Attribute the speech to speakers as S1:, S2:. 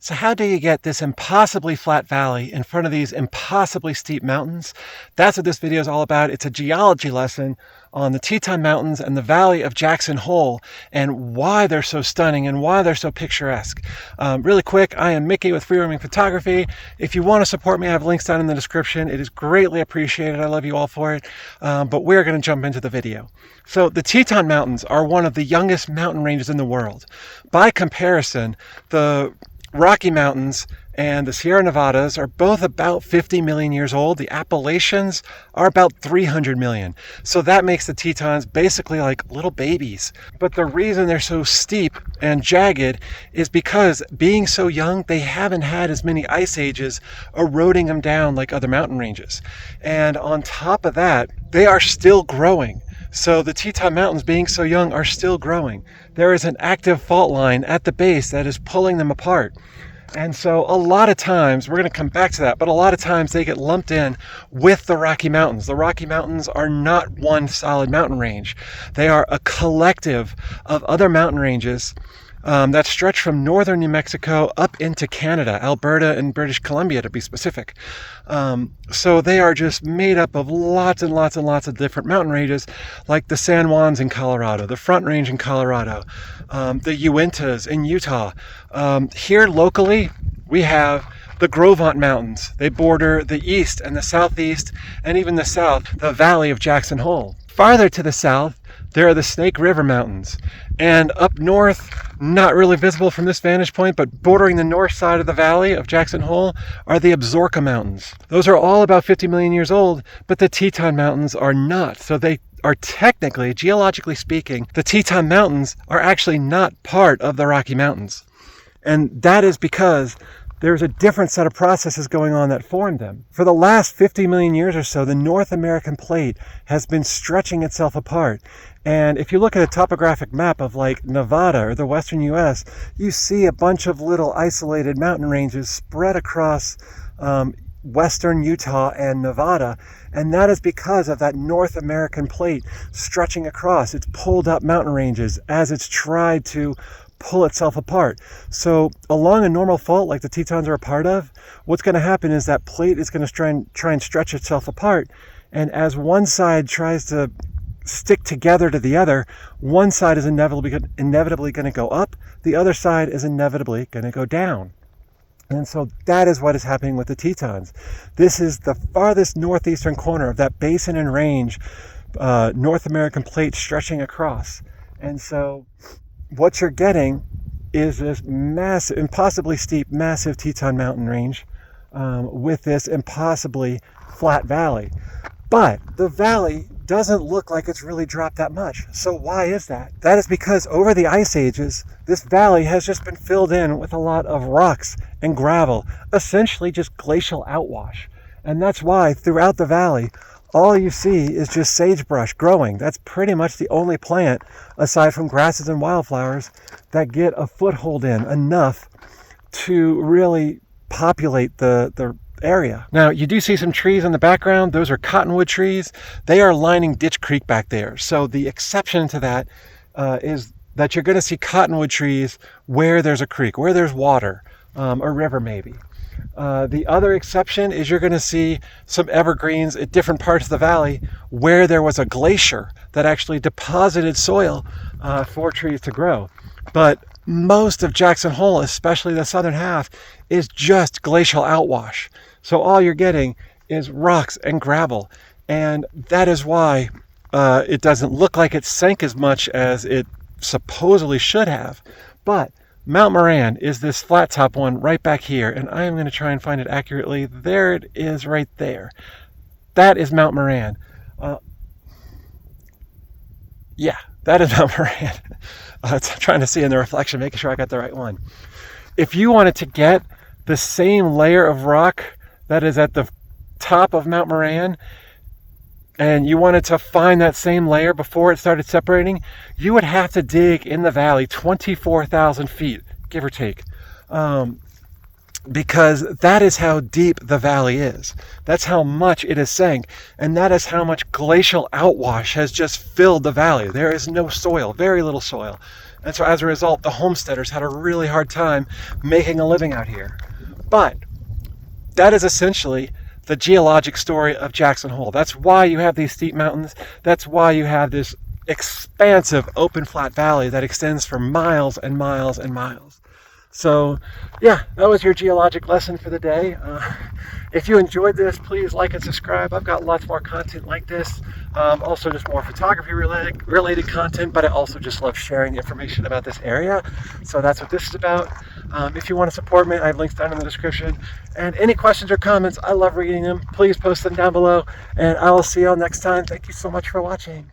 S1: So how do you get this impossibly flat valley in front of these impossibly steep mountains? That's what this video is all about. It's a geology lesson on the Teton Mountains and the Valley of Jackson Hole and why they're so stunning and why they're so picturesque. Really quick, I am Mickey with Free Roaming Photography. If you want to support me, I have links down in the description. It is greatly appreciated. I love you all for it. But we're going to jump into the video. So the Teton Mountains are one of the youngest mountain ranges in the world. By comparison, the Rocky Mountains and the Sierra Nevadas are both about 50 million years old. The Appalachians are about 300 million. So that makes the Tetons basically like little babies. But the reason they're so steep and jagged is because being so young, they haven't had as many ice ages eroding them down like other mountain ranges. And on top of that, they are still growing. So the Teton Mountains, being so young, are still growing. There is an active fault line at the base that is pulling them apart. And so a lot of times, we're going to come back to that, but a lot of times they get lumped in with the Rocky Mountains. The Rocky Mountains are not one solid mountain range. They are a collective of other mountain ranges that stretch from northern New Mexico up into Canada, Alberta and British Columbia to be specific. So they are just made up of lots and lots and lots of different mountain ranges, like the San Juans in Colorado, the Front Range in Colorado, the Uintas in Utah. Here locally, we have the Grovant Mountains. They border the east and the southeast, and even the south, the Valley of Jackson Hole. Farther to the south, there are the Snake River Mountains. And up north, not really visible from this vantage point, but bordering the north side of the valley of Jackson Hole are the Absaroka Mountains. Those are all about 50 million years old, but the Teton Mountains are not. So they are technically, geologically speaking, the Teton Mountains are actually not part of the Rocky Mountains. And that is because there's a different set of processes going on that formed them. For the last 50 million years or so, the North American plate has been stretching itself apart. And if you look at a topographic map of like Nevada or the western US, you see a bunch of little isolated mountain ranges spread across western Utah and Nevada. And that is because of that North American plate stretching across. It's pulled up mountain ranges as it's tried to pull itself apart. So along a normal fault like the Tetons are a part of, what's going to happen is that plate is going to try and stretch itself apart. And as one side tries to stick together to the other, one side is inevitably going to go up, the other side is inevitably going to go down. And so that is what is happening with the Tetons. This is the farthest northeastern corner of that basin and range, North American plate stretching across. And so what you're getting is this massive, impossibly steep, massive Teton mountain range with this impossibly flat valley. But the valley doesn't look like it's really dropped that much. So why is that? That is because over the ice ages, this valley has just been filled in with a lot of rocks and gravel, essentially just glacial outwash. And that's why throughout the valley, all you see is just sagebrush growing. That's pretty much the only plant, aside from grasses and wildflowers, that get a foothold in enough to really populate the area. Now, you do see some trees in the background. Those are cottonwood trees. They are lining Ditch Creek back there. So the exception to that is that you're going to see cottonwood trees where there's a creek, where there's water, a river maybe. The other exception is you're going to see some evergreens at different parts of the valley where there was a glacier that actually deposited soil for trees to grow. But most of Jackson Hole, especially the southern half, is just glacial outwash. So all you're getting is rocks and gravel. And that is why it doesn't look like it sank as much as it supposedly should have. But Mount Moran is this flat top one right back here, and I am going to try and find it accurately. There it is right there. That is Mount Moran. Yeah, that is Mount Moran. I'm trying to see in the reflection, making sure I got the right one. If you wanted to get the same layer of rock that is at the top of Mount Moran, and you wanted to find that same layer before it started separating, you would have to dig in the valley 24,000 feet, give or take, because that is how deep the valley is. That's how much it has sank, and that is how much glacial outwash has just filled the valley. There is no soil, very little soil. And so as a result, the homesteaders had a really hard time making a living out here. But that is essentially the geologic story of Jackson Hole. That's why you have these steep mountains. That's why you have this expansive open flat valley that extends for miles and miles and miles. So yeah, that was your geologic lesson for the day. If you enjoyed this, please like and subscribe. I've got lots more content like this. Also just more photography related content, but I also just love sharing information about this area. So that's what this is about. If you want to support me, I have links down in the description. And any questions or comments, I love reading them. Please post them down below, and I will see you all next time. Thank you so much for watching.